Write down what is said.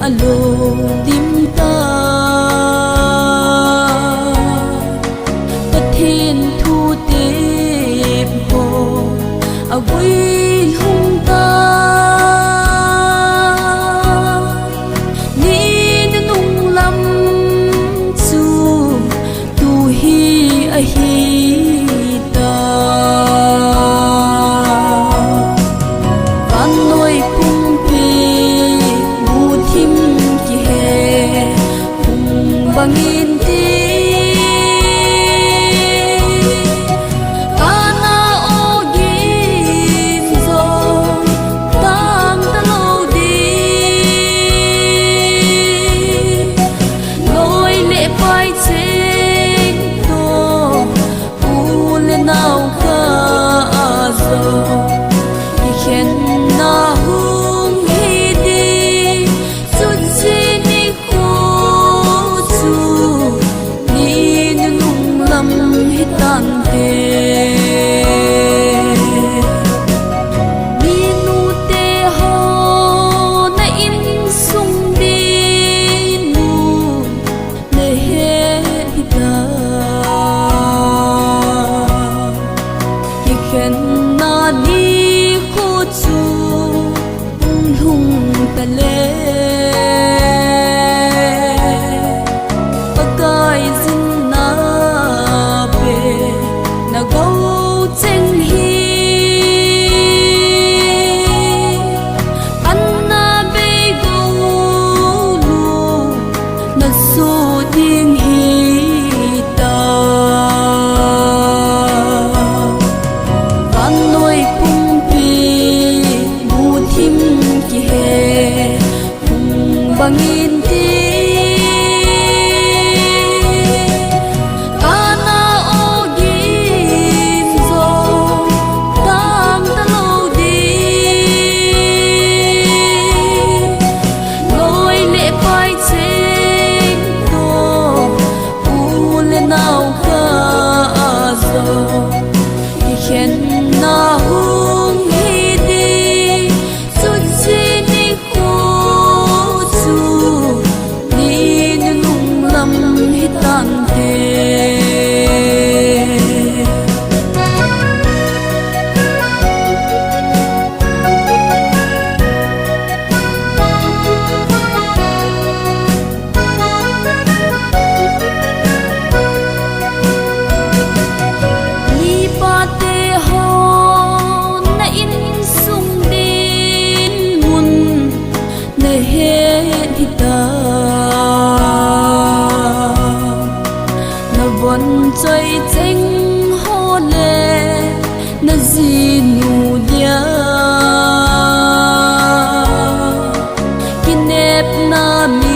alo dim ta bất thiên thu tiếp hồ vui hung ta ni nung lâm chu tu hi a hi ta van noi kum pi bu thim ki he kum bangin ti bangin ti kana ogin zo tam talo di loi le pai chen to u le nau ka zo i khen na hung hi di su chi ni ko bon chơi chênh hô lệ na gì nụ dia ki nep na mi